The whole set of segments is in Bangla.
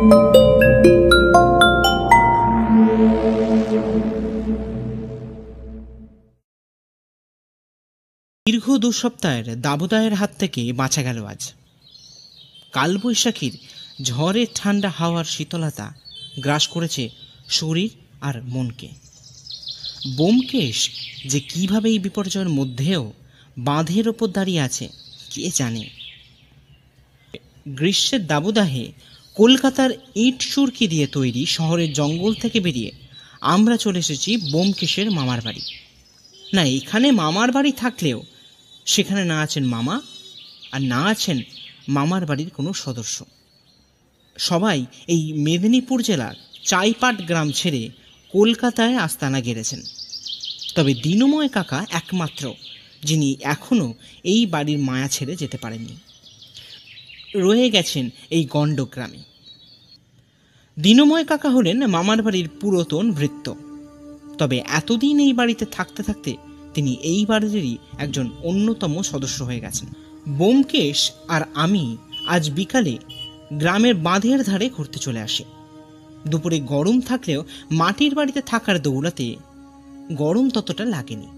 দীর্ঘ 2 সপ্তাহের দাবদাহের হাত থেকে বাঁচা গেল আজ। কালবৈশাখীর ঝড়ের ঠান্ডা হাওয়ার শীতলতা গ্রাস করেছে শরীর আর মনকে। ব্যোমকেশ যে কিভাবে এই বিপর্যয়ের মধ্যেও বাঁধের ওপর দাঁড়িয়ে আছে কে জানে। গ্রীষ্মের দাবদাহে কলকাতার ইট সুরকি দিয়ে তৈরি শহরের জঙ্গল থেকে বেরিয়ে আমরা চলে এসেছি ব্যোমকেশের মামার বাড়ি। না, এখানে মামার বাড়ি থাকলেও সেখানে না আছেন মামা, আর না আছেন মামার বাড়ির কোনো সদস্য। সবাই এই মেদিনীপুর জেলার চাইপাট গ্রাম ছেড়ে কলকাতায় আস্তানা গেড়েছেন। তবে দীনময় কাকা একমাত্র যিনি এখনও এই বাড়ির মায়া ছেড়ে যেতে পারেননি, রয়ে গেছেন এই গণ্ডগ্রামে। দীনময় কাকা হলেন মামার বাড়ির পুরাতন ভৃত্য। তবে এতদিন এই বাড়িতে থাকতে থাকতে তিনি এই বাড়িরই একজন অন্যতম সদস্য হয়ে গেছেন। ব্যোমকেশ আর আমি আজ বিকালে গ্রামের বাঁধের ধারে ঘুরতে চলে আসি। দুপুরে গরম থাকলেও মাটির বাড়িতে থাকার দৌলতে গরম ততটা লাগেনি।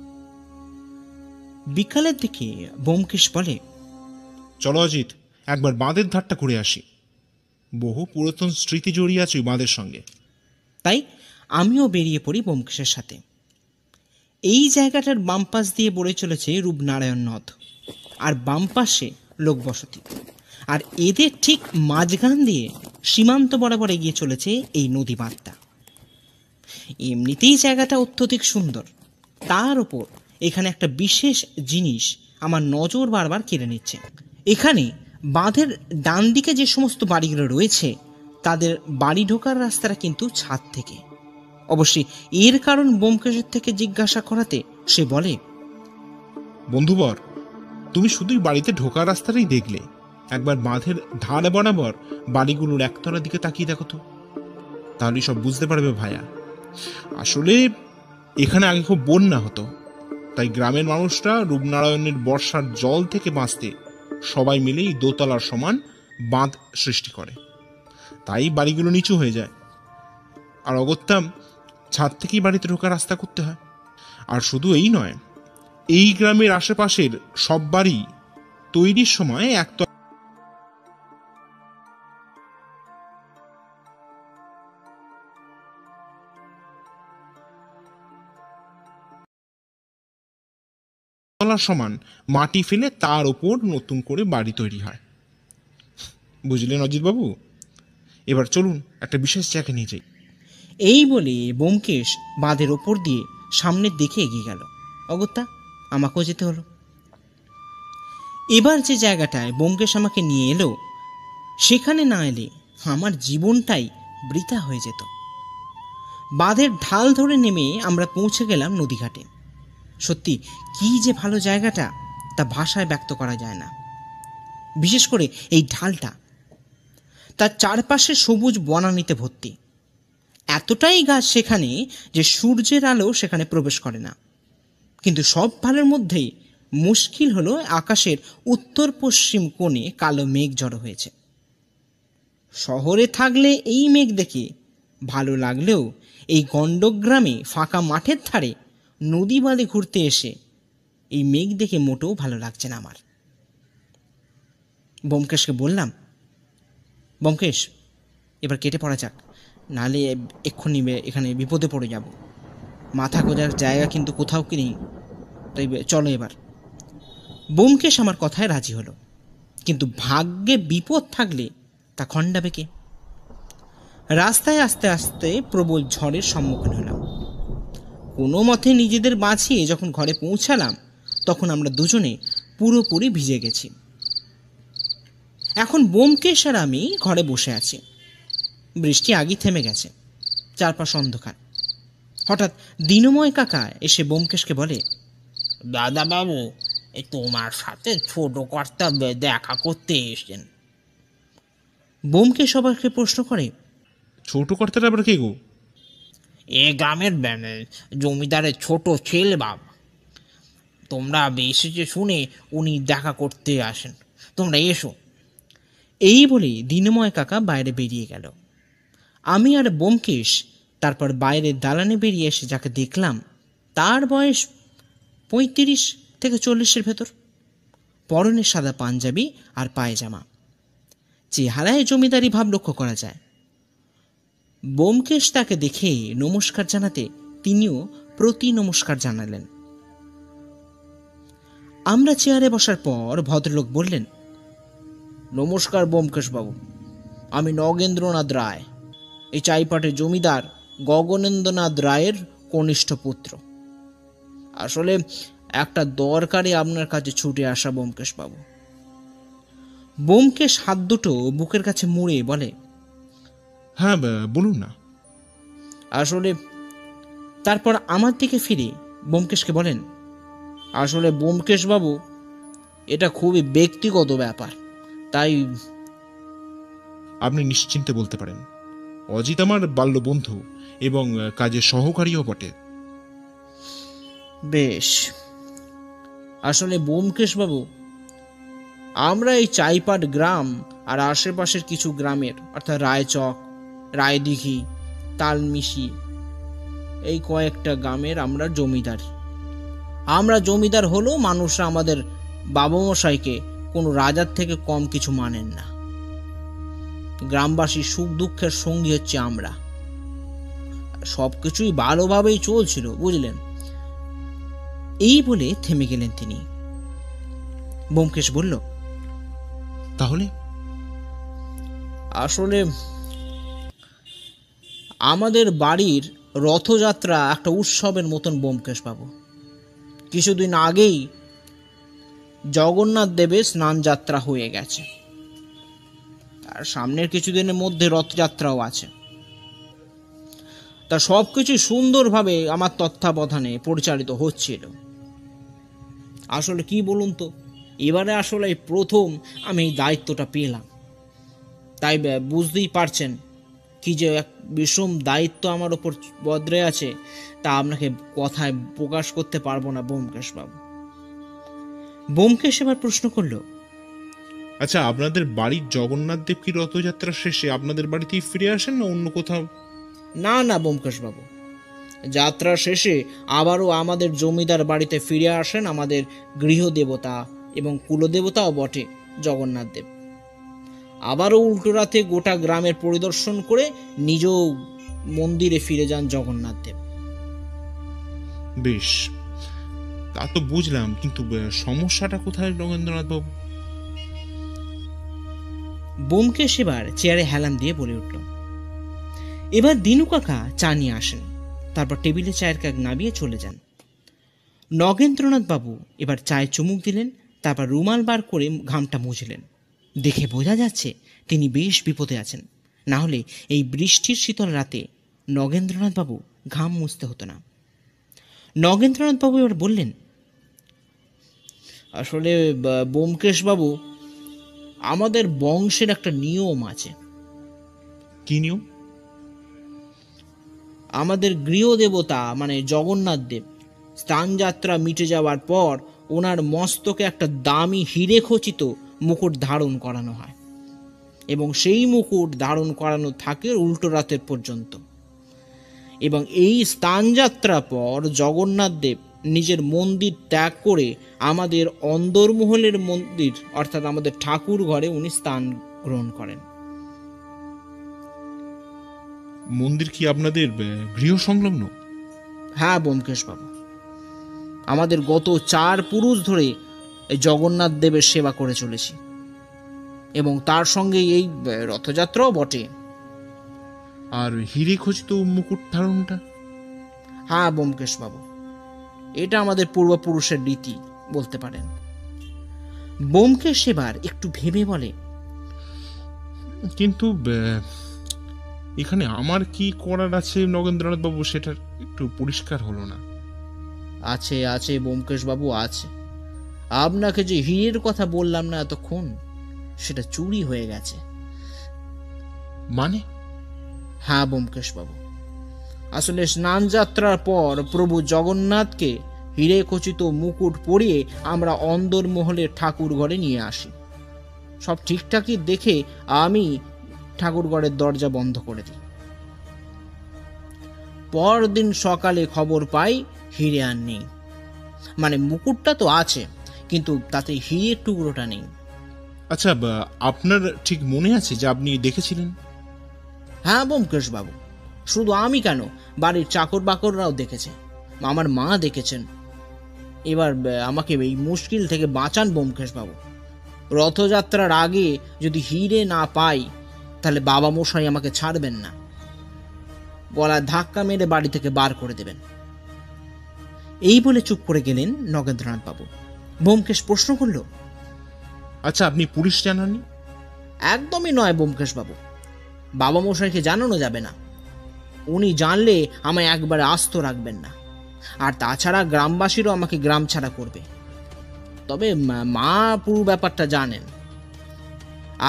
বিকালের দিকে ব্যোমকেশ বলে, চলো অজিত, একবার বাঁধের ধারটা ঘুরে আসি। বহু পুরাতন স্মৃতি জড়িয়ে আছে ওই বাঁধের সঙ্গে। তাই আমিও বেরিয়ে পড়ি ব্যোমকেশের সাথে। এই জায়গাটার বাম পাশ দিয়ে বয়ে চলেছে রূপনারায়ণ নদ, আর বাম পাশে লোকবসতি, আর এদের ঠিক মাঝখান দিয়ে সীমান্ত বরাবর এগিয়ে চলেছে এই নদী বাঁধটা। এমনিতেই জায়গাটা অত্যধিক সুন্দর, তার উপর এখানে একটা বিশেষ জিনিস আমার নজর বারবার কেড়ে নিচ্ছে। এখানে বাঁধের ডান দিকে যে সমস্ত বাড়িগুলো রয়েছে তাদের বাড়ি ঢোকার রাস্তাটা কিন্তু ছাদ থেকে। অবশ্যই এর কারণ ব্যোমকেশের থেকে জিজ্ঞাসা করাতে সে বলে, বন্ধুবর, তুমি শুধুই বাড়িতে ঢোকার রাস্তাটাই দেখলে, একবার বাঁধের ধারে বরাবর বাড়িগুলোর একতলার দিকে তাকিয়ে দেখো তো, তাহলেই সব বুঝতে পারবে ভাইয়া। আসলে এখানে আগে খুব বন্যা হতো, তাই গ্রামের মানুষরা রূপনারায়ণের বর্ষার জল থেকে বাঁচতে সবাই মিলেই দোতলার সমান বাঁধ সৃষ্টি করে। তাই বাড়িগুলো নিচু হয়ে যায়, আর অগত্যা ছাদ থেকেই বাড়িতে ঢোকার রাস্তা করতে হয়। আর শুধু এই নয়, এই গ্রামের আশেপাশের সব বাড়ি তৈরির সময় একতলা সমান মাটি ফেলে তার ওপর নতুন করে বাড়ি তৈরি হয়। বুঝলেন অজিত বাবু? এবার চলুন একটা বিশেষ জায়গায় নিয়ে যাই। এই বলে ব্যোমকেশ বাঁধের ওপর দিয়ে সামনের দিকে এগিয়ে গেল। অগত্যা আমাকেও যেতে হলো। এবার যে জায়গাটায় ব্যোমকেশ আমাকে নিয়ে এলো, সেখানে না এলে আমার জীবনটাই বৃথা হয়ে যেত। বাঁধের ঢাল ধরে নেমে আমরা পৌঁছে গেলাম নদীঘাটে। সত্যি কি যে ভালো জায়গাটা, তা ভাষায় ব্যক্ত করা যায় না। বিশেষ করে এই ঢালটা, তার চারপাশে সবুজ বনানীতে ভর্তি। এতটাই গাছ সেখানে যে সূর্যের আলো সেখানে প্রবেশ করে না। কিন্তু সব ভালোর মধ্যেই মুশকিল হলো আকাশের উত্তর পশ্চিম কোণে কালো মেঘ জড়ো হয়েছে। শহরে থাকলে এই মেঘ দেখে ভালো লাগলেও এই গণ্ডগ্রামে ফাঁকা মাঠের ধারে নদী বাঁধে ঘুরতে এসে এই মেঘ দেখে মোটেও ভালো লাগছে না আমার। ব্যোমকেশকে বললাম, ব্যোমকেশ, এবার কেটে পড়া যাক, নাহলে এক্ষুনি এখানে বিপদে পড়ে যাব। মাথা গোজার জায়গা কিন্তু কোথাও কি নেই, তাই চলো এবার। ব্যোমকেশ আমার কথায় রাজি হলো, কিন্তু ভাগ্যে বিপদ থাকলে তা খণ্ডাবে কে? রাস্তায় আস্তে আস্তে প্রবল ঝড়ের সম্মুখীন হলাম। কোনো মতে নিজেদের বাঁচিয়ে যখন ঘরে পৌঁছালাম, তখন আমরা দুজনে পুরোপুরি ভিজে গেছি। এখন ব্যোমকেশ আর আমি ঘরে বসে আছি। বৃষ্টি আগেই থেমে গেছে, চারপাশ অন্ধকার। হঠাৎ দীনময় কাকা এসে ব্যোমকেশকে বলে, দাদা বাবু, তোমার সাথে ছোট কর্তা দেখা করতে এসেছেন। ব্যোমকেশ সবাইকে প্রশ্ন করে, ছোট কর্তাটা আবার কে গো? এ গ্রামের জমিদারের ছোট ছেলে বাবা। তোমরা এসেছে শুনে উনি দেখা করতে আসেন, তোমরা এসো। এই বলে দীনময় কাকা বাইরে বেরিয়ে গেল। আমি আর ব্যোমকেশ তারপর বাইরের দালানে বেরিয়ে এসে যাকে দেখলাম তার বয়স 35 থেকে 40-এর ভেতর। পরনে সাদা পাঞ্জাবি আর পায়জামা, চেহারায় জমিদারি ভাব লক্ষ্য করা যায়। ব্যোমকেশ তাকে দেখে নমস্কার জানাতে তিনিও প্রতি নমস্কার জানালেন। আমরা চেয়ারে বসার পর ভদ্রলোক বললেন, নমস্কার ব্যোমকেশ বাবু, আমি নগেন্দ্রনাথ রায়, এই চাইপাটের জমিদার গগনেন্দ্রনাথ রায়ের কনিষ্ঠ পুত্র। আসলে একটা দরকারে আপনার কাছে ছুটে আসা ব্যোমকেশ বাবু। ব্যোমকেশ হাত দুটো বুকের কাছে মুড়ে বলে, হ্যাঁ, বলুন না। আসলে তারপর আমার দিকে ফিরে ব্যোমকেশকে বলেন, আসলে ব্যোমকেশ বাবু, এটা খুবই ব্যক্তিগত ব্যাপার, তাই। আপনি নিশ্চিন্তে বলতে পারেন। অজিত আমার বাল্য বন্ধু এবং কাজের সহকারীও বটে। বেশ, আসলে ব্যোমকেশ বাবু, আমরা এই চাইপাট গ্রাম আর আশেপাশের কিছু গ্রামের অর্থাৎ রায়চক, রায়দিঘি, তালমিশি, এই কয়েকটা গ্রামের আমরা জমিদার। আমরা জমিদার হলেও মানুষরা আমাদের বাবামশাইকে কোনো রাজার থেকে কম কিছু মানেন না। গ্রামবাসীর সুখ দুঃখের সঙ্গী হচ্ছে আমরা। সবকিছুই ভালোভাবেই চলছিল, বুঝলেন। এই বলে থেমে গেলেন তিনি। ব্যোমকেশ বলল, তাহলে? আসলে আমাদের বাড়ির রথযাত্রা একটা উৎসবের মতন ব্যোমকেশ বাবু। কিছুদিন আগেই জগন্নাথ দেবের স্নান যাত্রা হয়ে গেছে, আর সামনের কিছুদিনের মধ্যে রথযাত্রাও আছে। তা সবকিছু সুন্দরভাবে আমার তত্ত্বাবধানে পরিচালিত হচ্ছিল। আসলে কি বলুন তো, এবারে আসলে প্রথম আমি এই দায়িত্বটা পেলাম, তাই বুঝতেই পারছেন কি যে এক বিষম দায়িত্ব আমার ওপর বদরে আছে, তা আপনাকে কথায় প্রকাশ করতে পারবো না ব্যোমকেশ বাবু। ব্যোমকেশ এবার প্রশ্ন করলো, আচ্ছা, আপনাদের বাড়ির জগন্নাথ দেব কি রথযাত্রা শেষে আপনাদের বাড়িতেই ফিরে আসেন না অন্য কোথাও? না না ব্যোমকেশ বাবু, যাত্রা শেষে আবারও আমাদের জমিদার বাড়িতে ফিরে আসেন আমাদের গৃহদেবতা এবং কুলদেবতাও বটে জগন্নাথ দেব। আবারও উল্টো রাতে গোটা গ্রামের পরিদর্শন করে নিজ মন্দিরে ফিরে যান জগন্নাথ দেব। বেশ, তা তো বুঝলাম, কিন্তু সমস্যাটা কোথায় নগেন্দ্রনাথ বাবু? ব্যোমকেশ এবার চেয়ারে হেলান দিয়ে বলে উঠল, এবার দিনু কাকা চা নিয়ে আসেন, তারপর টেবিলে চায়ের কাপ নামিয়ে চলে যান। নগেন্দ্রনাথ বাবু এবার চায়ে চুমুক দিলেন, তারপর রুমাল বার করে ঘামটা মুছলেন। দেখে বোঝা যাচ্ছে তিনি বেশ বিপদে আছেন, না হলে এই বৃষ্টির শীতল রাতে নগেন্দ্রনাথ বাবু ঘাম মুছতে হতো না। নগেন্দ্রনাথ বাবু এবার বললেন, আসলে ব্যোমকেশ বাবু, আমাদের বংশের একটা নিয়ম আছে। কি নিয়ম? আমাদের গৃহদেবতা মানে জগন্নাথ দেব স্নানযাত্রা মিটে যাওয়ার পর ওনার মস্তকে একটা দামি হিরে খচিত মুকুট ধারণ করানো হয়, এবং সেই মুকুট ধারণ করানো থাকে উল্টো রাতের পর্যন্ত। এবং এই স্নানযাত্রার পর জগন্নাথ দেব নিজের মন্দির ত্যাগ করে আমাদের অন্দরমহলের মন্দির অর্থাৎ আমাদের ঠাকুর ঘরে উনি স্থান গ্রহণ করেন। মন্দির কি আপনাদের গৃহ সংলগ্ন? হ্যাঁ ব্যোমকেশ বাবু, আমাদের গত 4 পুরুষ ধরে এই জগন্নাথ দেবের সেবা করে চলেছি, এবং তার সঙ্গে এই রথযাত্রাও বটে। আর হিরে খচিত মুকুট ধারণটা? হ্যাঁ ব্যোমকেশ বাবু, এটা আমাদের পূর্বপুরুষের রীতি বলতে পারেন। ব্যোমকেশ এবার একটু ভেবে বলে, কিন্তু এখানে আমার কি করার আছে নগেন্দ্রনাথ বাবু, সেটা একটু পরিষ্কার হলো না। আছে আছে ব্যোমকেশ বাবু আছে। আপনাকে যে হীরের কথা বললাম না এতক্ষণ, সেটা চুরি হয়ে গেছে। মানে? হ্যাঁ ব্যোমকেশ বাবু, আসলে স্নান যাত্রার পর প্রভু জগন্নাথকে হিরে খচিত মুকুট পরিয়ে আমরা অন্দরমহলের ঠাকুর ঘরে নিয়ে আসি। সব ঠিকঠাকই দেখে আমি ঠাকুর ঘরের দরজা বন্ধ করে দিই, পরদিন সকালে খবর পাই হিরে আর নেই। মানে মুকুটটা তো আছে, কিন্তু তাতে হিরের টুকরোটা নেই। আচ্ছা, আপনার ঠিক মনে আছে যে আপনি দেখেছিলেন? হ্যাঁ ব্যোমকেশ বাবু, শুধু আমি কেন, বাড়ির চাকর বাকররাও দেখেছে, আমার মা দেখেছেন। এবার আমাকে এই মুশকিল থেকে বাঁচান ব্যোমকেশ বাবু। রথযাত্রার আগে যদি হিরে না পাই তাহলে বাবা মশাই আমাকে ছাড়বেন না, গলায় ধাক্কা মেরে বাড়ি থেকে বার করে দেবেন। এই বলে চুপ করে গেলেন নগেন্দ্রনাথ বাবু। ব্যোমকেশ প্রশ্ন করল, আচ্ছা, আপনি পুলিশ জানাননি? একদমই নয় ব্যোমকেশ বাবু, বাবা মশাইকে জানানো যাবে না। উনি জানলে আমায় একবারে আস্ত রাখবেন না, আর তাছাড়া গ্রামবাসীরও আমাকে গ্রাম ছাড়া করবে। তবে মা পুরো ব্যাপারটা জানেন।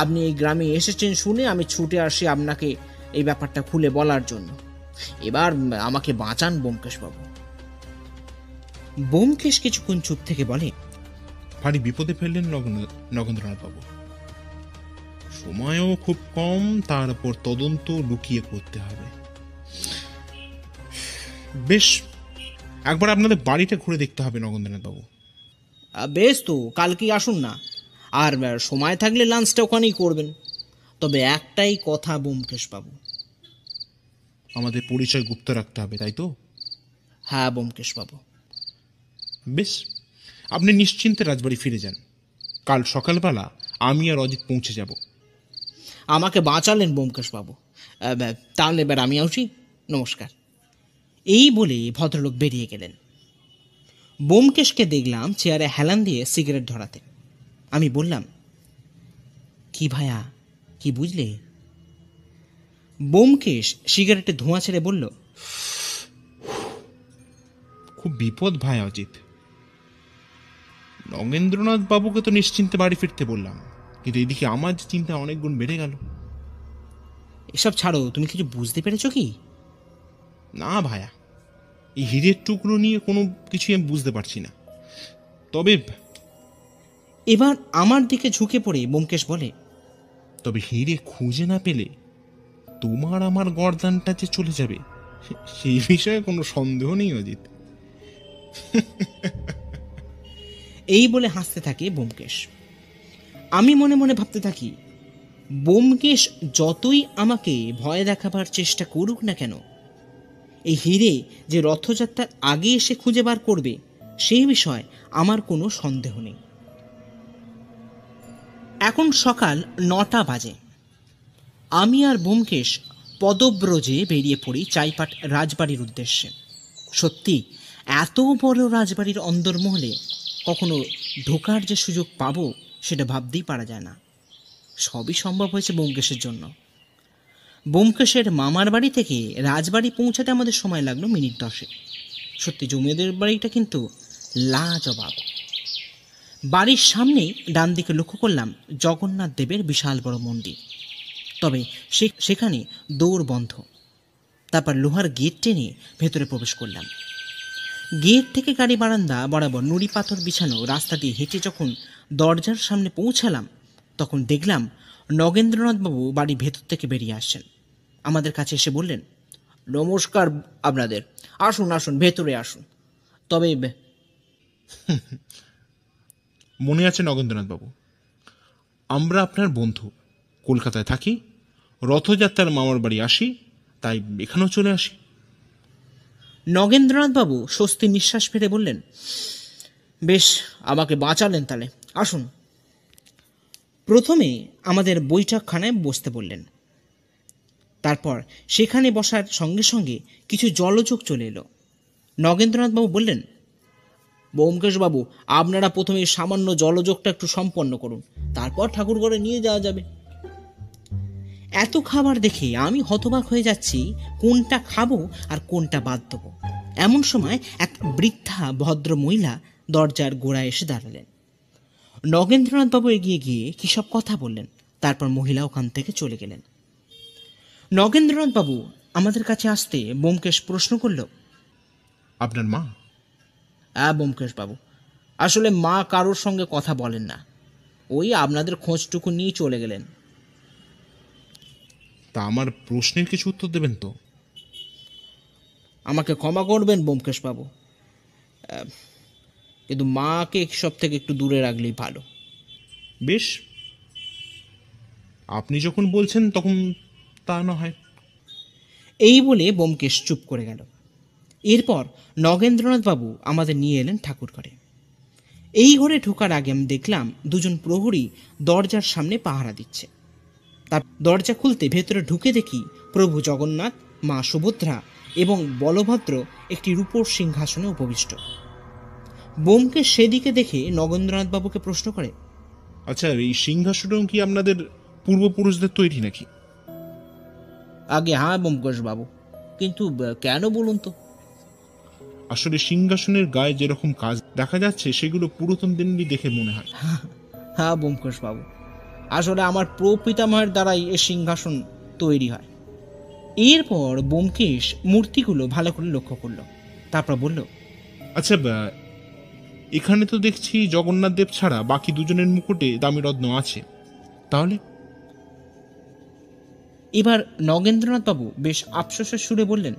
আপনি এই গ্রামে এসেছেন শুনে আমি ছুটে আসি আপনাকে এই ব্যাপারটা খুলে বলার জন্য। এবার আমাকে বাঁচান ব্যোমকেশ বাবু। ব্যোমকেশ কিছুক্ষণ চুপ থেকে বলে, ভারী বিপদে ফেললেন নগেন্দ্রনাথ বাবু। সময়ও খুব কম, তার উপর তদন্ত লুকিয়ে করতে হবে। বেশ, একবার আপনাদের বাড়িটা ঘুরে দেখতে হবে নগেন্দ্রনাথ বাবু। বেশ, তো কালকেই আসুন না, আর সময় থাকলে লাঞ্চটা ওখানেই করবেন। তবে একটাই কথা ব্যোমকেশ বাবু। আমাদের পরিচয় গুপ্ত রাখতে হবে, তাই তো? হ্যাঁ ব্যোমকেশ বাবু। বেশ, আপনি নিশ্চিন্তে রাজবাড়ি ফিরে যান। কাল সকালবেলা আমি আর অজিত পৌঁছে যাব। আমাকে বাঁচালেন ব্যোমকেশ বাবু। তাহলে এবার আমি আসি, নমস্কার। এই বলে ভদ্রলোক বেরিয়ে গেলেন। ব্যোমকেশকে দেখলাম চেয়ারে হেলান দিয়ে সিগারেট ধরাতে। আমি বললাম, কি ভাইয়া, কি বুঝলে? ব্যোমকেশ সিগারেটে ধোঁয়া ছেড়ে বলল, খুব বিপদ ভাই অজিত। নগেন্দ্রনাথ বাবুকে তো নিশ্চিন্তে বাড়ি ফিরতে বললাম, কিন্তু এদিকে আমার যে চিন্তা অনেক গুণ বেড়ে গেল। এসব ছাড়ো, তুমি কিছু বুঝতে পেরেছো কি? না ভাইয়া, এই হীরের টুকরো নিয়ে কোনো কিছুই আমি বুঝতে পারছি না। তবে এবার আমার দিকে ঝুঁকে পড়ে ব্যোমকেশ বলে, তবে হীরে খুঁজে না পেলে তোমার আমার গর্দানটা যে চলে যাবে, সেই বিষয়ে কোনো সন্দেহ নেই অজিত। এই বলে হাসতে থাকে ব্যোমকেশ। আমি মনে মনে ভাবতে থাকি, ব্যোমকেশ যতই আমাকে ভয় দেখাবার চেষ্টা করুক না কেন, এই হিরে যে রথযাত্রার আগে এসে খুঁজে বার করবে সেই বিষয়ে আমার কোনো সন্দেহ নেই। এখন সকাল 9টা বাজে। আমি আর ব্যোমকেশ পদব্রজে বেরিয়ে পড়ি চাইপাট রাজবাড়ির উদ্দেশ্যে। সত্যি এত বড় রাজবাড়ির অন্দরমহলে কখনো ঢোকার যে সুযোগ পাবো সেটা ভাবতেই পারা যায় না। সবই সম্ভব হয়েছে ব্যোমকেশের জন্য। ব্যোমকেশের মামার বাড়ি থেকে রাজবাড়ি পৌঁছাতে আমাদের সময় লাগলো মিনিট 10। সত্যি জমিদার বাড়িটা কিন্তু লাজবাব। বাড়ির সামনেই ডান দিকে লক্ষ্য করলাম জগন্নাথ দেবের বিশাল বড় মন্দির। তবে সেখানে দৌড় বন্ধ। তারপর লোহার গেট টেনে ভেতরে প্রবেশ করলাম। গেট থেকে গাড়ি বারান্দা বরাবর নুড়ি পাথর বিছানো রাস্তা দিয়ে হেঁটে যখন দরজার সামনে পৌঁছালাম, তখন দেখলাম নগেন্দ্রনাথবাবু বাড়ির ভেতর থেকে বেরিয়ে আসছেন। আমাদের কাছে এসে বললেন, নমস্কার আপনাদের, আসুন আসুন, ভেতরে আসুন। তবে মনে আছে নগেন্দ্রনাথ বাবু, আমরা আপনার বন্ধু, কলকাতায় থাকি, রথযাত্রার মামার বাড়ি আসি, তাই এখানেও চলে আসি। নগেন্দ্রনাথবাবু স্বস্তি নিঃশ্বাস ফেলে বললেন, বেশ, আমাকে বাঁচালেন, তাহলে আসুন। প্রথমে আমাদের বৈঠকখানায় বসতে বললেন। তারপর সেখানে বসার সঙ্গে সঙ্গে কিছু জলযোগ চলে এলো। নগেন্দ্রনাথবাবু বললেন, ব্যোমকেশবাবু, আপনারা প্রথমে সামান্য জলযোগটা একটু সম্পন্ন করুন, তারপর ঠাকুরঘরে নিয়ে যাওয়া যাবে। এত খাবার দেখে আমি হতবাক হয়ে যাচ্ছি, কোনটা খাবো আর কোনটা বাদ দেবো। এমন সময় এক বৃদ্ধা ভদ্র মহিলা দরজার গোড়ায় এসে দাঁড়ালেন। নগেন্দ্রনাথবাবু এগিয়ে গিয়ে কী সব কথা বললেন, তারপর মহিলা ওখান থেকে চলে গেলেন। নগেন্দ্রনাথবাবু আমাদের কাছে আসতে ব্যোমকেশ প্রশ্ন করল, আপনার মা? ব্যোমকেশবাবু, আসলে মা কারোর সঙ্গে কথা বলেন না, ওই আপনাদের খোঁজটুকু নিয়ে চলে গেলেন। তা আমার প্রশ্নের কিছু উত্তর দেবেন তো? আমাকে ক্ষমা করবেন ব্যোমকেশবাবু, কিন্তু মাকে সব থেকে একটু দূরে রাখলেই ভালো। বেশ, আপনি যখন বলছেন তখন তা না হয়। এই বলে ব্যোমকেশ চুপ করে গেল। এরপর নগেন্দ্রনাথবাবু আমাদের নিয়ে এলেন ঠাকুর ঘরে। এই ঘরে ঢোকার আগে আমি দেখলাম দুজন প্রহরী দরজার সামনে পাহারা দিচ্ছে। তার দরজা খুলতে ভেতরে ঢুকে দেখি প্রভু জগন্নাথ, মা সুভদ্রা এবং বলভদ্র একটি রূপোর সিংহাসনে উপবিষ্ট। ব্যোমকেশ সেদিকে দেখে নগেন্দ্রনাথবাবুকে প্রশ্ন করে, আচ্ছা, এই সিংহাসনও কি আপনাদের পূর্বপুরুষদের তৈরি নাকি? আগে হ্যাঁ ব্যোমকেশবাবু, কিন্তু কেন বলুন তো? আসলে সিংহাসনের গায়ে যেরকম কাজ দেখা যাচ্ছে সেগুলো পুরাতন দিনেরই দেখে মনে হয়। হ্যাঁ ব্যোমকেশবাবু, আসলে আমার প্রপিতামহের দ্বারাই এ সিংহাসন তৈরি হয়। এরপর ব্যোমকেশ মূর্তিগুলো ভালো করে লক্ষ্য করলো, তারপর বলল, আচ্ছা, এখানে তো দেখছি জগন্নাথ দেব ছাড়া বাকি দুজনের মুকুটে দামি রত্ন আছে, তাহলে? এবার নগেন্দ্রনাথবাবু বেশ আফসোসের সুরে বললেন,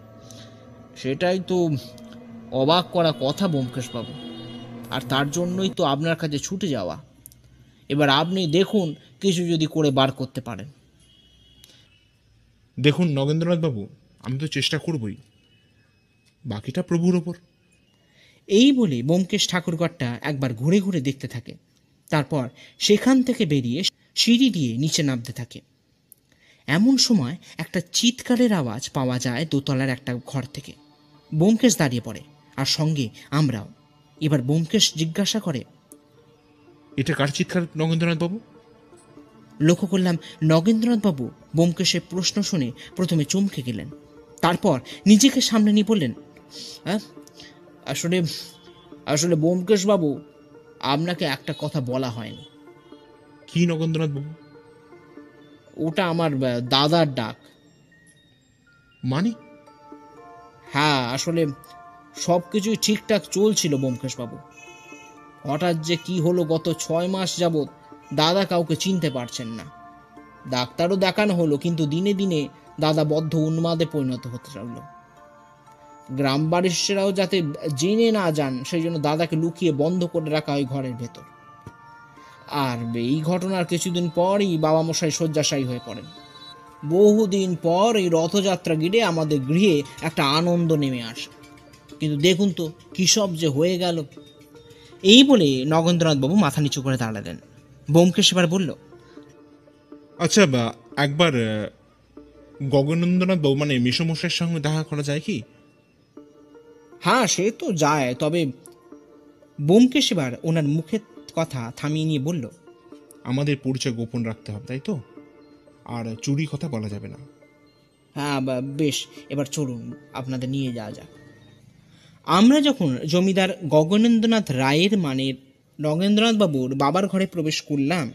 সেটাই তো অবাক করা কথা ব্যোমকেশবাবু, আর তার জন্যই তো আপনার কাছে ছুটে যাওয়া। এবার আপনি দেখুন কিছু যদি করে বার করতে পারেন। দেখুন নগেন্দ্রনাথ বাবু, আমি তো চেষ্টা করবই, বাকিটা প্রভুর ওপর। এই বলে ব্যোমকেশ ঠাকুরঘরটা একবার ঘুরে ঘুরে দেখতে থাকে, তারপর সেখান থেকে বেরিয়ে সিঁড়ি দিয়ে নিচে নামতে থাকে। এমন সময় একটা চিৎকারের আওয়াজ পাওয়া যায় দোতলার একটা ঘর থেকে। ব্যোমকেশ দাঁড়িয়ে পড়ে, আর সঙ্গে আমরাও। এবার ব্যোমকেশ জিজ্ঞাসা করে, এটা কার চিৎকার নগেন্দ্রনাথ বাবু? লক্ষ্য করলাম নগেন্দ্রনাথবাবু ব্যোমকেশের প্রশ্ন শুনে প্রথমে চমকে গেলেন, তারপর নিজেকে সামনে নিয়ে বললেন, হ্যাঁ আসলে আসলে ব্যোমকেশবাবু, আপনাকে একটা কথা বলা হয়নি। কি নগেন্দ্রনাথ বাবু? ওটা আমার দাদার ডাক। মানে? হ্যাঁ, আসলে সব কিছুই ঠিকঠাক চলছিল ব্যোমকেশবাবু, হঠাৎ যে কি হলো গত 6 মাস যাবৎ দাদা কাউকে চিনতে পারছেন না। ডাক্তারও দেখানো হলো, কিন্তু দিনে দিনে দাদা বদ্ধ উন্মাদে পরিণত হতে লাগলো। গ্রাম বাড়ির যাতে জেনে না যান সেই জন্য দাদাকে লুকিয়ে বন্ধ করে রাখা হয় ঘরের ভেতর। আর এই ঘটনার কিছুদিন পরই বাবা মশাই শয্যাশায়ী হয়ে পড়েন। বহুদিন পর এই রথযাত্রা গিরে আমাদের গৃহে একটা আনন্দ নেমে আসে, কিন্তু দেখুন তো কী সব যে হয়ে গেল। এই বলে নগেন্দ্রনাথবাবু মাথা নিচু করে দাঁড়ালেন। ব্যোমকেশ এবার বলল, আচ্ছা, একবার গগনেন্দ্রনাথ বাবু মানে মেসমশাইয়ের সঙ্গে দেখা করা যায় কি? হ্যাঁ সে তো যায়, তবে ব্যোমকেশ এবার ওনার মুখের কথা থামিয়ে নিয়ে বলল, আমাদের পরিচয় গোপন রাখতে হবে, তাই তো? আর চুরি কথা বলা যাবে না। হ্যাঁ বেশ, এবার চলুন আপনাদের নিয়ে যাওয়া যাক। আমরা যখন জমিদার গগনেন্দ্রনাথ রায়ের মানে নগেন্দ্রনাথবাবুর বাবার ঘরে প্রবেশ করলাম,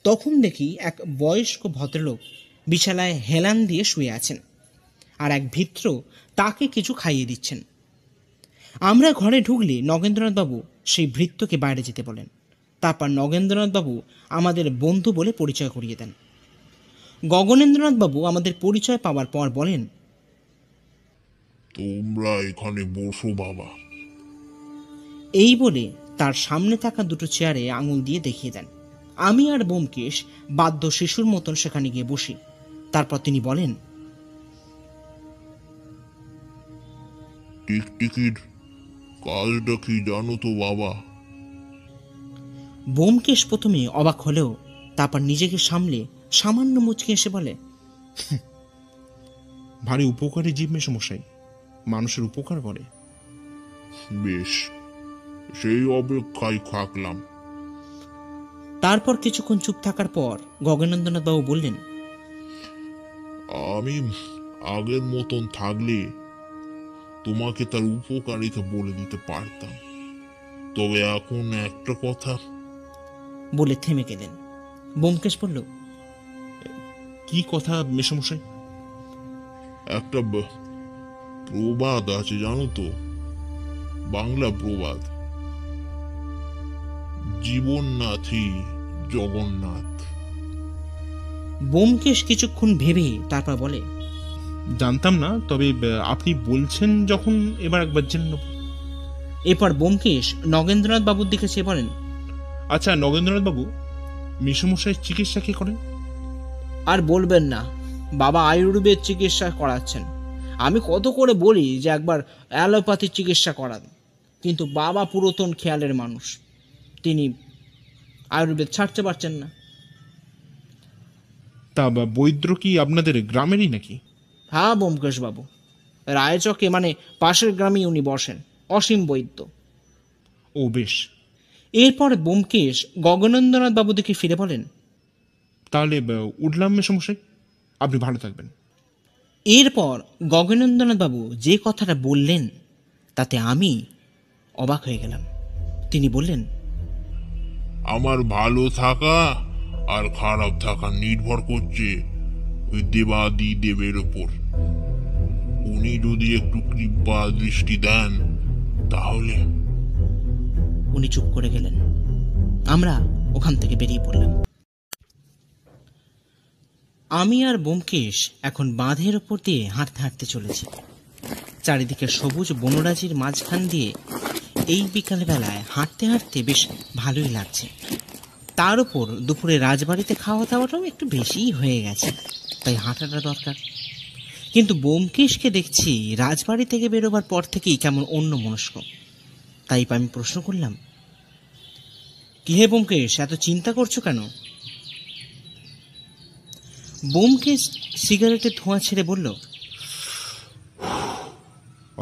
তখন দেখি এক বয়স্ক ভদ্রলোক বিছানায় হেলান দিয়ে শুয়ে আছেন, আর এক ভৃত্য তাকে কিছু খাইয়ে দিচ্ছেন। আমরা ঘরে ঢুকলে নগেন্দ্রনাথবাবু সেই ভৃত্যকে বাইরে যেতে বলেন। তারপর নগেন্দ্রনাথবাবু আমাদের বন্ধু বলে পরিচয় করিয়ে দেন। গগনেন্দ্রনাথবাবু আমাদের পরিচয় পাওয়ার পর বলেন, তোমরা এখানে বসো বাবা। এই বলে তার সামনে থাকা দুটো চেয়ারে আঙুল দিয়ে দেখিয়ে দেন। আমি আর ব্যোমকেশ বাধ্য শিশুর মতন সেখানে গিয়ে বসি। তারপর তিনি বলেন, টিকটিকির কাজটা কি জানো তো বাবা? ব্যোমকেশ প্রথমে অবাক হলেও তারপর নিজেকে সামলে সামান্য মুচকে এসে বলে, ভারী উপকারী জীব মেসমশাই, মানুষের উপকার করে। বেশ, সেই অপেক্ষায় থাকলাম। তারপর কিছুক্ষণ চুপ থাকার পর গগনেন্দ্রনাথবাবু বললেন, আমি আগের মতন থাকলে তোমাকে তার উপকারিতা বলে দিতে পারতাম, তবে এখন একটা কথা। বলে থেমে গেলেন। ব্যোমকেশ বলল, কি কথা মেসমশাই? একটা প্রবাদ আছে জানো তো, বাংলা প্রবাদ, জীবননাথই জগন্নাথ। ব্যোমকেশ কিছুক্ষণ ভেবে তারপর বলে, জানতাম না, তবে আপনি বলছেন যখন এবার একবার জেনে নেব। এরপর ব্যোমকেশ নগেন্দ্রনাথ বাবুর দিকে চেয়ে বলেন, আচ্ছা নগেন্দ্রনাথ বাবু, মেসমশাইয়ের চিকিৎসা কে করেন? আর বলবেন না, বাবা আয়ুর্বেদ চিকিৎসা করাচ্ছেন। আমি কত করে বলি যে একবার অ্যালোপ্যাথির চিকিৎসা করান, কিন্তু বাবা পুরাতন খেয়ালের মানুষ, তিনি আয়ুর্বেদ ছাড়তে পারছেন না। তা বৈদ্য কি আপনাদের গ্রামেরই নাকি? হ্যাঁ ব্যোমকেশ বাবু, রায়চকে মানে পাশের গ্রামেই উনি বসেন, অসীম বৈদ্য। ও বেশ। এরপর ব্যোমকেশ গগনেন্দ্রনাথ বাবু দিকে ফিরে বলেন, তাহলে উঠলাম মেসমশাই, আপনি ভালো থাকবেন। এরপর গগনেন্দ্রনাথ বাবু যে কথাটা বললেন তাতে আমি অবাক হয়ে গেলাম। তিনি বললেন, আমার ভালো থাকা আর খারাপ থাকা নির্ভর করছে ওই দেবাদি দেবের ওপর। উনি যদি একটু কৃপা দৃষ্টি দেন তাহলে। উনি চুপ করে গেলেন। আমরা ওখান থেকে বেরিয়ে পড়লাম। আমি আর ব্যোমকেশ এখন বাঁধের ওপর দিয়ে হাঁটতে হাঁটতে চলেছি। চারিদিকে সবুজ বনরাজির মাঝখান দিয়ে এই বিকালবেলায় হাঁটতে হাঁটতে বেশ ভালোই লাগছে। তার উপর দুপুরে রাজবাড়িতে খাওয়া দাওয়াটাও একটু বেশিই হয়ে গেছে, তাই হাঁটাটা দরকার। কিন্তু ব্যোমকেশকে দেখছি রাজবাড়ি থেকে বেরোবার পর থেকেই কেমন অন্য মনস্ক। তাই আমি প্রশ্ন করলাম, কি হে ব্যোমকেশ, এত চিন্তা করছো কেন? ব্যোমকেশ সিগারেটের ধোঁয়া ছেড়ে বলল,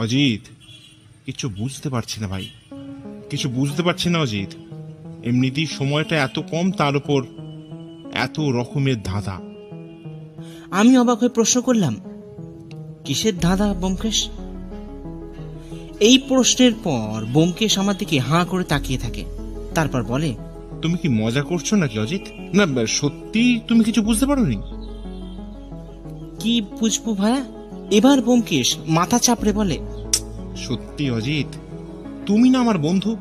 অজিত, কিছু বুঝতে পারছি না ভাই, কিছু বুঝতে পারছি না অজিত। এমনিতেই সময়টা এত কম, তার উপর এত রকমের ধাঁধা। আমি অবাক হয়ে প্রশ্ন করলাম, কিসের ধাঁধা ব্যোমকেশ? এই প্রশ্নের পর ব্যোমকেশ আমার দিকে হাঁ করে তাকিয়ে থাকে। তারপর বলে, তুমি কি মজা করছো নাকি অজিত? না সত্যি তুমি কিছু বুঝতে পারোনি? কি বুঝবো ভাইয়া? এবার ব্যোমকেশ মাথা চাপড়ে বলে, সত্যি অজিত, তুমি না আমার বন্ধু,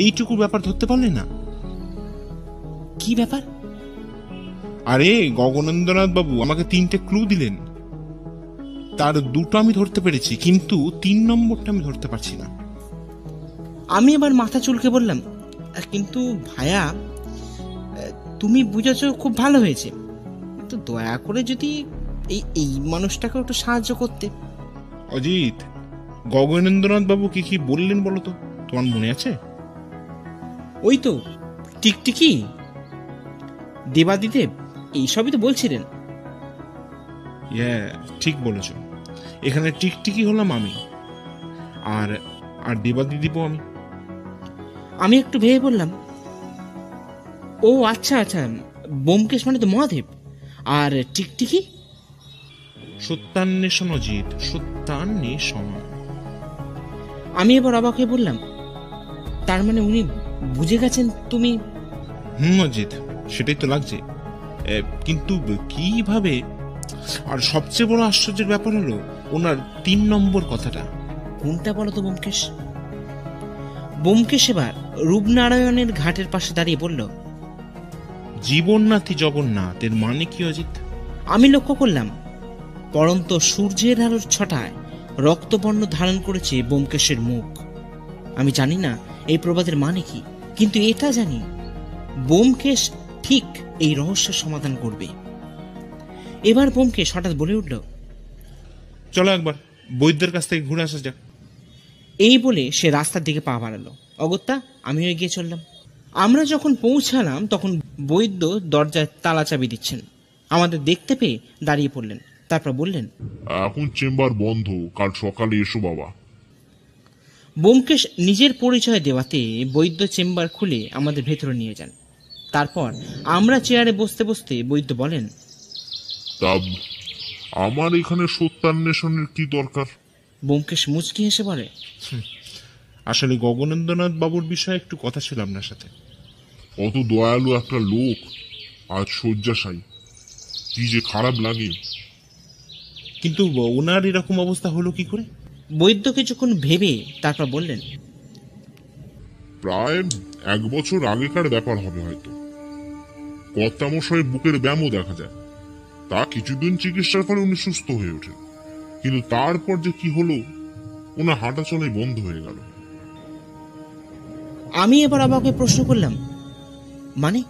এইটুকু ব্যাপার ধরতে পারলে না? কি ব্যাপার? আরে গগনেন্দ্রনাথ বাবু আমাকে 3টে ক্লু দিলেন, তার 2টো আমি ধরতে পেরেছি, কিন্তু 3 নম্বরটা আমি ধরতে পারছি না। আমি এবার মাথা চুলকে বললাম, কিন্তু ভাইয়া, তুমি বুঝেছ খুব ভালো হয়েছে, তো দয়া করে যদি এই এই মানুষটাকে একটু সাহায্য করতে। অজিত, গগনেন্দ্রনাথ বাবু কি কি বললেন বলো তো, তোমার মনে আছে? ওই তো টিকটিকি, দেবাদিদেব, এইসবই তো বলছিলেন। ঠিক বলেছ। এখানে টিকটিকি হলাম আমি, আর আর দেবাদিদেবও আমি। আমি একটু ভেবে বললাম, ও আচ্ছা আচ্ছা, ব্যোমকেশ মানে তো মহাদেব, আর টিকটিকি সত্যান্বেষণ অজিত, সত্যান্বেষণ। আমি এবার অবাক হয়ে বললাম, তার মানে উনি বুঝে গেছেন তুমি? অজিত, সেটাই তো লাগছে, কিন্তু কিভাবে? আর সবচেয়ে বড় আশ্চর্যের ব্যাপার হলো ওনার 3 নম্বর কথাটা। কোনটা বলো তো ব্যোমকেশ? ব্যোমকেশ এবার রূপনারায়ণের ঘাটের পাশে দাঁড়িয়ে বলল, জীবননাথী জগন্নাথ, এর মানে কি অজিত? আমি লক্ষ্য করলাম পরন্ত সূর্যের আলোর ছটায় রক্তবর্ণ ধারণ করেছে ব্যোমকেশের মুখ। আমি জানি না এই প্রবাদের মানে কি, কিন্তু এটা জানি ব্যোমকেশ ঠিক এই রহস্যের সমাধান করবে। এবার ব্যোমকেশ হঠাৎ বলে উঠল, চলো একবার বৈদ্যের কাছ থেকে ঘুরে আসা যাক। এই বলে সে রাস্তার দিকে পা বাড়ালো। অগত্যা আমিও এগিয়ে চললাম। আমরা যখন পৌঁছালাম তখন বৈদ্য দরজায় তালা চাবি দিচ্ছেন। আমাদের দেখতে পেয়ে দাঁড়িয়ে পড়লেন, তারপর বললেন, এখন চেম্বার বন্ধ, কাল সকালে এসো বাবা। ব্যোমকেশ নিজের পরিচয় দেওয়াতে বৈদ্য চেম্বার খুলে আমাদের ভেতরে নিয়ে যান। তারপর আমরা চেয়ারে বসতে বসতে বৈদ্য বলেন, তা আমার এখানে সত্যান্বেষণের কি দরকার? ব্যোমকেশ মুচকি হেসে বলে, আসলে গগনেন্দ্রনাথ বাবুর বিষয়ে একটু কথা ছিল আপনার সাথে। অত দয়ালু একটা লোক আজ শয্যাশায়ী, কি যে খারাপ লাগে। কিন্তু ওনার এরকম অবস্থা হলো কি করে? বৈদ্য কিছুক্ষণ ভেবে তারপর বললেন, প্রায় 1 বছর আগেকার ব্যাপার হবে হয়তো। কর্তামশাই বুকের ব্যায়ামও দেখা যায়, তা কিছুদিন চিকিৎসার ফলে উনি সুস্থ হয়ে ওঠেন। কিন্তু তারপর যে কি হলো, ওনার হাঁটা চলাই বন্ধ হয়ে গেল। আমি এবার অবাকে প্রশ্ন করলাম, মানে?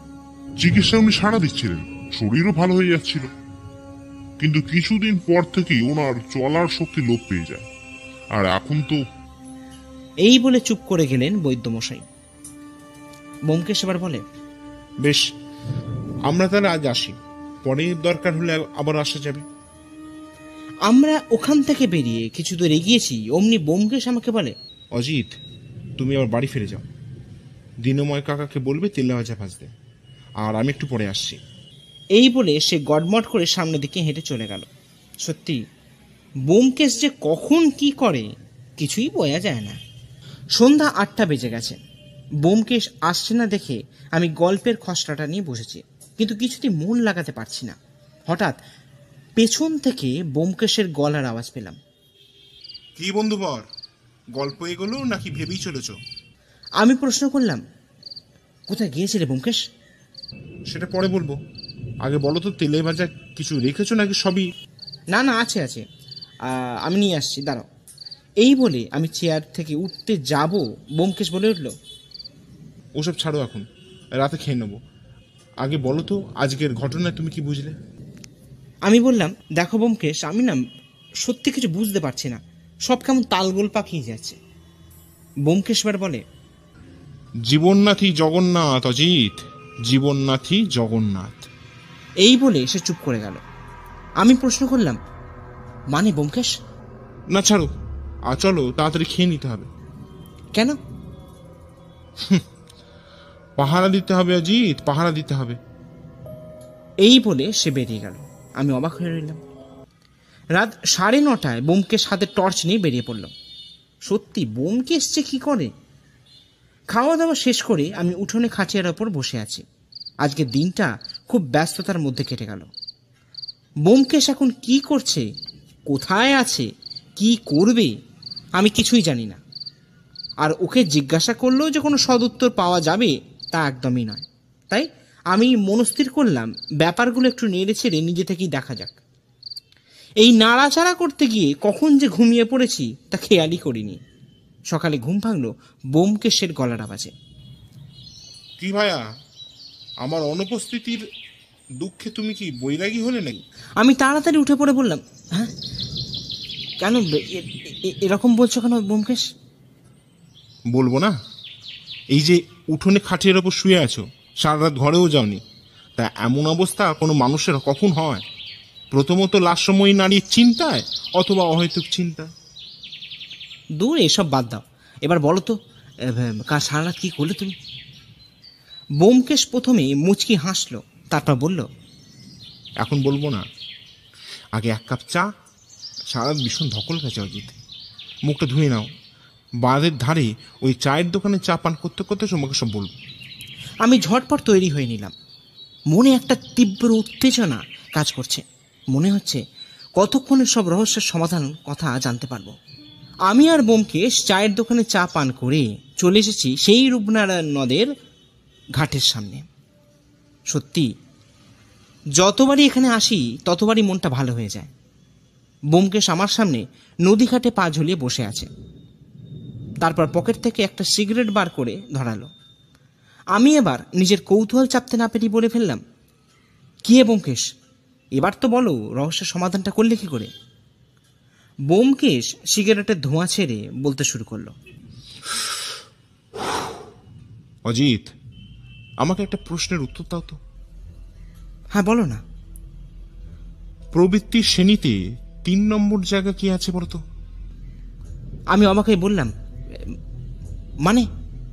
চিকিৎসা উনি সাড়া দিচ্ছিলেন, শরীরও ভালো হয়ে যাচ্ছিল, কিন্তু কিছুদিন পর থেকেই ওনার চলার শক্তি লোপ পেয়ে যায়। আর এখন তো এই বলে চুপ করে গেলেন বৈদ্যমশাই। ব্যোমকেশ এবার বলে, বেশ, আমরা তাহলে আজ আসি, পরে দরকার হলে আবার আসা যাবে। আমরা ওখান থেকে বেরিয়ে কিছু দূর এগিয়েছি, অমনি ব্যোমকেশ আমাকে বলে, অজিত, তুমি আবার বাড়ি ফিরে যাও। দিনময় কাকাকে বলবে তেলে ভাজা ভাজতে, আর আমি একটু পরে আসছি। এই বলে সে গডমড করে সামনের দিকে হেঁটে চলে গেল। সত্যি ব্যোমকেশ যে কখন কি করে কিছুই বোঝা যায় না। সন্ধ্যা 8টা বেজে গেছে। ব্যোমকেশ আসছে না দেখে আমি গল্পের খসড়াটা নিয়ে বসেছি, কিন্তু কিছুতেই মন লাগাতে পারছি না। হঠাৎ পেছন থেকে ব্যোমকেশের গলার আওয়াজ পেলাম। কি বন্ধুবর, গল্প এগোলো নাকি ভেবেই চলেছ? আমি প্রশ্ন করলাম, কোথায় গিয়েছিলে ব্যোমকেশ? সেটা পরে বলবো, আগে বলো তো তেলে ভাজা কিছু রেখেছো নাকি সবই? না না, আছে আছে, আমি নিয়ে আসছি, দাঁড়াও। এই বলে আমি চেয়ার থেকে উঠতে যাব, ব্যোমকেশ বলে উঠল, ওসব ছাড়ো, এখন রাতে খেয়ে নেবো। আগে বলো তো আজকের ঘটনায় তুমি কি বুঝলে? আমি বললাম, দেখো ব্যোমকেশ, আমি না সত্যি কিছু বুঝতে পারছি না, সব কেমন তালগোল পাকিয়ে যাচ্ছে। ব্যোমকেশ এবার বলে, জীবননাথই জগন্নাথ অজিত, জীবননাথই জগন্নাথ। এই বলে সে চুপ করে গেল। আমি প্রশ্ন করলাম, মানে ব্যোমকেশ? না ছাড়ো, আর চলো তাড়াতাড়ি খেয়ে নিতে হবে। কেন? পাহারা দিতে হবে অজিত, পাহারা দিতে হবে। এই বলে সে বেরিয়ে গেল। আমি অবাক হয়ে রইলাম। রাত 9:30টায় ব্যোমকেশ হাতে টর্চ নিয়ে বেরিয়ে পড়ল। সত্যি ব্যোমকেশ যে কি করে! খাওয়া দাওয়া শেষ করে আমি উঠোনে খাটিয়ার ওপর বসে আছি। আজকের দিনটা খুব ব্যস্ততার মধ্যে কেটে গেল। ব্যোমকেশ এখন কি করছে, কোথায় আছে, কি করবে, আমি কিছুই জানি না। আর ওকে জিজ্ঞাসা করলেও যে কোনো সদুত্তর পাওয়া যাবে তা একদমই নয়। তাই আমি মনস্থির করলাম ব্যাপারগুলো একটু নেড়ে ছেড়ে নিজে থেকেই দেখা যাক। এই নাড়াচাড়া করতে গিয়ে কখন যে ঘুমিয়ে পড়েছি তা খেয়ালই করিনি। সকালে ঘুম ভাঙলো ব্যোমকেশের গলার আওয়াজে। কি ভাইয়া, আমার অনুপস্থিতির দুঃখে তুমি কি বৈরাগী হলে নাকি? আমি তাড়াতাড়ি উঠে পড়ে বললাম, হ্যাঁ কেন এরকম বলছো কেন ব্যোমকেশ? বলবো না? এই যে উঠোনে খাটিয়ার ওপর শুয়ে আছো, সারা রাত ঘরেও যাওনি, তা এমন অবস্থা কোনো মানুষের কখন হয়? প্রথমত লাশময়ী নারীর চিন্তায়, অথবা অহেতুক চিন্তা। দূর, এসব বাদ দাও। এবার বলো তো, কাল সারা রাত কি করলে তুমি? ব্যোমকেশ প্রথমে মুচকি হাসলো, তারপর বলল, এখন বলবো না, আগে 1 কাপ চা। সারা রাত ভীষণ ধকল গেছে অজিত, মুখটা ধুয়ে নাও। বাঁধের ধারে ওই চায়ের দোকানে চা পান করতে করতে তোমাকে সব বলবো। আমি ঝটপট তৈরি হয়ে নিলাম। মনে একটা তীব্র উত্তেজনা কাজ করছে। মনে হচ্ছে কতক্ষণে সব রহস্যের সমাধান কথা জানতে পারবো। আমি আর ব্যোমকেশ চায়ের দোকানে চা পান করে চলে এসেছি সেই রূপনারায়ণ নদের ঘাটের সামনে। সত্যি যতবারই এখানে আসি ততবারই মনটা ভালো হয়ে যায়। ব্যোমকেশ আমার সামনে নদী ঘাটে পা ঝুলিয়ে বসে আছে। তারপর পকেট থেকে একটা সিগারেট বার করে ধরালো। আমি এবার নিজের কৌতূহল চাপতে না পেরে বলে ফেললাম, কি ব্যোমকেশ, এবার তো বলো রহস্যের সমাধানটা করলে কি করে? ব্যোমকেশ সিগারেটের ধোঁয়া ছেড়ে বলতে শুরু করলো, অজিত, আমাকে একটা প্রশ্নের উত্তর দাও তো। হ্যাঁ বলো না। প্রবৃত্তির শ্রেণীতে 3 নম্বর জায়গা কি আছে বলো তো? আমি অবাক হয়ে বললাম, মানে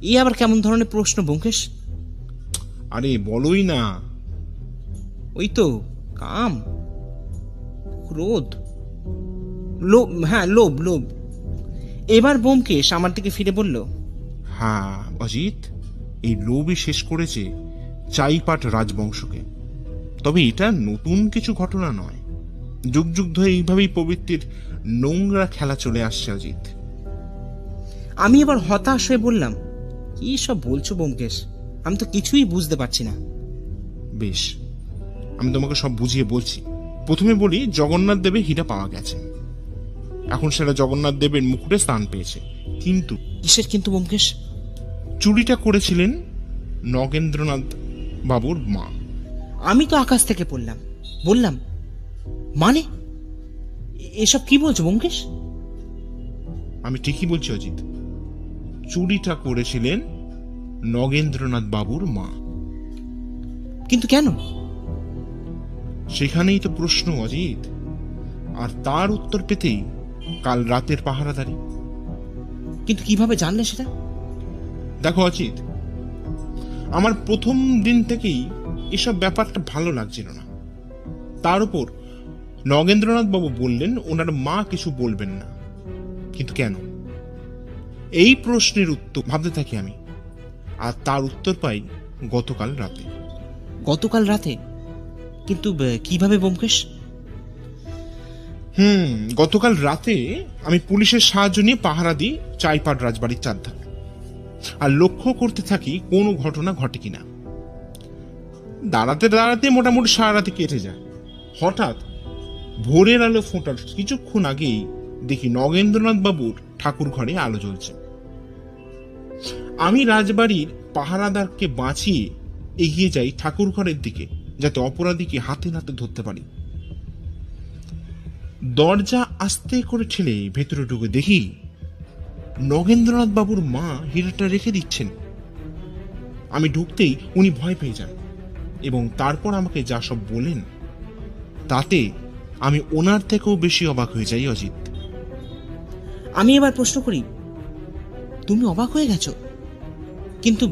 এই আবার কেমন ধরনের প্রশ্ন ব্যোমকেশ? আরে বলোই না। ওই তো কাম, ক্রোধ, লোভ। হ্যাঁ, লোভ লোভ। এবার ব্যোমকেশ আমার দিকে ফিরে বলল, হ্যাঁ অজিত, এই লোভই শেষ করেছে চাইপাট রাজবংশকে। তবে এটা নতুন কিছু ঘটনা নয়, যুগ যুগ ধরে এইভাবেই প্রবৃত্তির নোংরা খেলা চলে আসছে অজিত। আমি এবার হতাশ হয়ে বললাম, কি সব বলছো ব্যোমকেশ, আমি তো কিছুই বুঝতে পারছি না। বেশ, আমি তোমাকে সব বুঝিয়ে বলছি। প্রথমে বলি, জগন্নাথ দেবের হীরা পাওয়া গেছে। এখন সেটা জগন্নাথ দেবের মুকুটে স্থান পেয়েছে। কিন্তু কিসের কিন্তু ব্যোমকেশ? চুরিটা করেছিলেন নগেন্দ্রনাথ বাবুর মা। আমি তো আকাশ থেকে পড়লাম, বললাম মানে এসব কি বলছো ব্যোমকেশ? আমি ঠিকই বলছি অজিত, চুরিটা করেছিলেন নগেন্দ্রনাথ বাবুর মা। কিন্তু কেন? সেখানেই তো প্রশ্ন অজিত, আর তার উত্তর পেতেই কাল রাতের পাহারাদারি। কিন্তু কিভাবে জানলে সেটা? দেখো অজিত, আমার প্রথম দিন থেকেই এসব ব্যাপারটা ভালো লাগছিল না। তার উপর নগেন্দ্রনাথ বাবু বললেন ওনার মা কিছু বলবেন না। কিন্তু কেন, এই প্রশ্নের উত্তর ভাবতে থাকি আমি, আর তার উত্তর পাই গতকাল রাতে। গতকাল রাতে? কিন্তু কিভাবে ব্যোমকেশ? গতকাল রাতে আমি পুলিশের সাহায্য নিয়ে পাহারা দিই চাইপাড় রাজবাড়ির চারধার, আর লক্ষ্য করতে থাকি কোনো ঘটনা ঘটে কিনা। দাঁড়াতে দাঁড়াতে মোটামুটি সারা রাতে কেটে যায়। হঠাৎ ভোরের আলো ফোটার কিছুক্ষণ আগেই দেখি নগেন্দ্রনাথ বাবুর ঠাকুর ঘরে আলো জ্বলছে। আমি রাজবাড়ির পাহারাদারকে বাঁচিয়ে এগিয়ে যাই ঠাকুর ঘরের দিকে, যাতে অপরাধীকে হাতে নাতে ধরতে পারি। দরজা আস্তে করে ঠেলে ভেতরে ঢুকে দেখি নগেন্দ্রনাথ বাবুর মা হীরাটা রেখে দিচ্ছেন। আমি ঢুকতেই উনি ভয় পেয়ে যান এবং তারপর আমাকে যা সব বলেন তাতে আমি ওনার থেকেও বেশি অবাক হয়ে যাই অজিত। আমি এবার প্রশ্ন করি, তুমি অবাক হয়ে গেছো? কিন্তু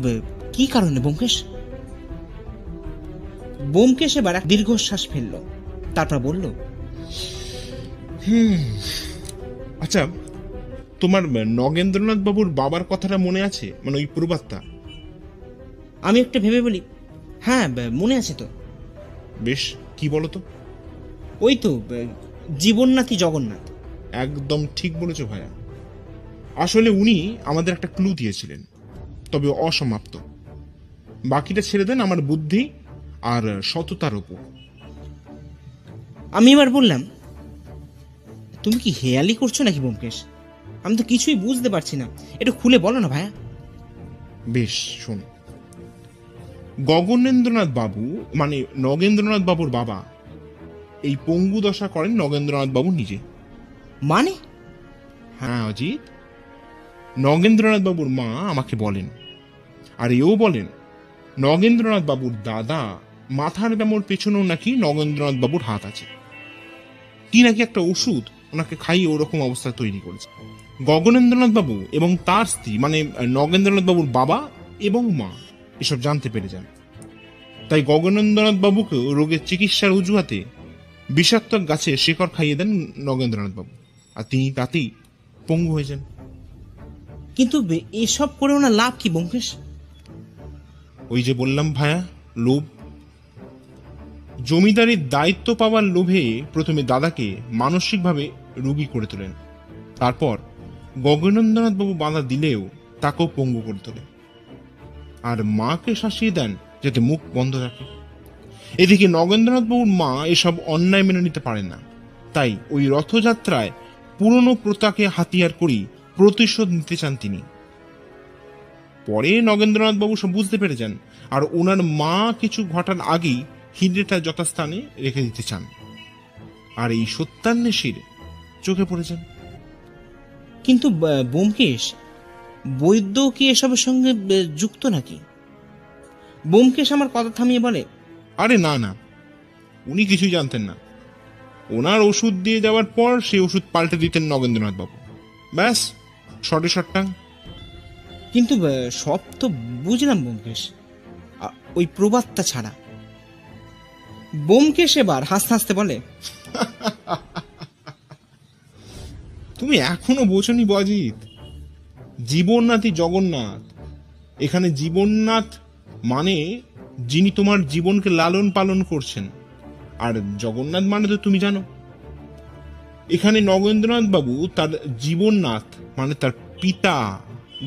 কি কারণে ব্যোমকেশ? ব্যোমকেশ এবার এক দীর্ঘশ্বাস ফেলল, তারপর বলল, আচ্ছা, তোমার নগেন্দ্রনাথ বাবুর বাবার কথাটা মনে আছে? মানে ওই প্রবাদটা? আমি একটা ভেবে বলি, হ্যাঁ মনে আছে তো। বেশ, কি বলো তো? ওই তো জীবননাথই জগন্নাথ। একদম ঠিক বলেছো ভাইয়া। আসলে উনি আমাদের একটা ক্লু দিয়েছিলেন, তবে অসমাপ্ত। বাকিটা ছেড়ে দেন আমার বুদ্ধি আর সততার উপর। আমি এবার বললাম, তুমি কি হেয়ালি করছো নাকি ব্যোমকেশ? আমি তো কিছুই বুঝতে পারছি না, একটু খুলে বলো না ভাইয়া। বেশ, শোন। গগনেন্দ্রনাথ বাবু মানে নগেন্দ্রনাথ বাবুর বাবা, এই পঙ্গু দশা করেন নগেন্দ্রনাথ বাবু নিজে। মানে? হ্যাঁ অজিত, নগেন্দ্রনাথ বাবুর মা আমাকে বলেন, আর এও বলেন নগেন্দ্রনাথ বাবুর দাদা মাথার ব্যামোর পেছনেও নাকি নগেন্দ্রনাথ বাবুর হাত আছে। কি নাকি একটা ওষুধ ওনাকে খাইয়ে ওরকম অবস্থা তৈরি করেছে। গগনেন্দ্রনাথ বাবু এবং তার স্ত্রী মানে নগেন্দ্রনাথ বাবুর বাবা এবং মা এসব জানতে পেরে যান। তাই গগনেন্দ্রনাথ বাবুকে রোগের চিকিৎসার অজুহাতে বিষাক্ত গাছে শিকড় খাইয়ে দেন নগেন্দ্রনাথ বাবু, আর তিনি তাতেই পঙ্গু হয়ে যান। কিন্তু এসব করে ওনার লাভ কি ব্যোমকেশ? ওই যে বললাম ভাইয়া, লোভ। জমিদারির দায়িত্ব পাওয়ার লোভে প্রথমে দাদাকে মানসিকভাবে রোগী করে তোলেন, তারপর গগনেন্দ্রনাথ বাবু বাধা দিলেও তাকেও পঙ্গু করে তোলেন, আর মাকে শাসিয়ে দেন যাতে মুখ বন্ধ রাখে। এদিকে নগেন্দ্রনাথ বাবুর মা এসব অন্যায় মেনে নিতে পারেন না, তাই ওই রথযাত্রায় পুরনো প্রথাকে হাতিয়ার করি প্রতিশোধ নিতে চান তিনি। পরে নগেন্দ্রনাথ বাবু সব বুঝতে পেরে যান, আর ওনার মা কিছু ঘটার আগেই হিরেটা যথাস্থানে রেখে দিতে চান, আর এই সত্যান্বেষীর চোখে পড়ে যান। কিন্তু ব্যোমকেশ, বৈদ্য কি এসবের সঙ্গে যুক্ত নাকি? ব্যোমকেশ আমার কথা থামিয়ে বলে, আরে না না, উনি কিছুই জানতেন না। ওনার ওষুধ দিয়ে যাওয়ার পর সেই ওষুধ পাল্টে দিতেন নগেন্দ্রনাথ বাবু, ব্যাস, শর্টে শর্টাং। কিন্তু সব তো বুঝলাম ব্যোমকেশ, ওই প্রবাদটা ছাড়া। ব্যোমকেশ এবার হাসতে হাসতে বলে, তুমি এখনো বোঝনি অজিত, জীবননাথই জগন্নাথ। এখানে জীবননাথ মানে যিনি তোমার জীবনকে লালন পালন করছেন, আর জগন্নাথ মানে তো তুমি জানো। এখানে নগেন্দ্রনাথ বাবু তার জীবননাথ মানে তার পিতা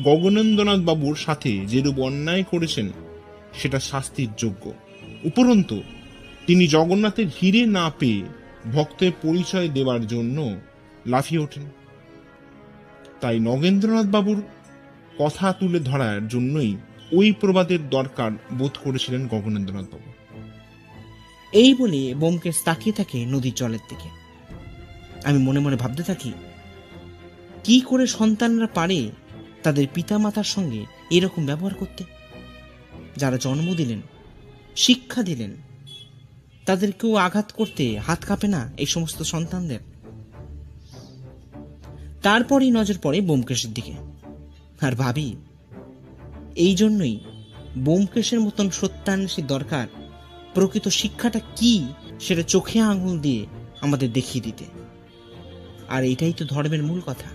গগনেন্দ্রনাথ বাবুর সাথে যেরূপ অন্যায় করেছেন সেটা শাস্তির যোগ্য। উপরন্তু তিনি জগন্নাথের হিরে না পেয়ে ভক্তের পরিচয় দেওয়ার জন্য লাফিয়ে ওঠেন। তাই নগেন্দ্রনাথ বাবুর কথা তুলে ধরার জন্যই ওই প্রবাদের দরকার বোধ করেছিলেন গগনেন্দ্রনাথ বাবু। এই বলে ব্যোমকেশ তাকিয়ে থাকে নদীর জলের দিকে। আমি মনে মনে ভাবতে থাকি, কি করে সন্তানরা পারে তাদের পিতামাতার সঙ্গে এরকম ব্যবহার করতে? যারা জন্ম দিলেন, শিক্ষা দিলেন, তাদেরকেও আঘাত করতে হাত কাঁপে না এই সমস্ত সন্তানদের? তারপরই নজর পড়ে ব্যোমকেশের দিকে, আর ভাবি, এই জন্যই ব্যোমকেশের মতন সত্যান্বেষী দরকার প্রকৃত শিক্ষাটা কি সেটা চোখে আঙুল দিয়ে আমাদের দেখিয়ে দিতে। আর এটাই তো ধর্মের মূল কথা।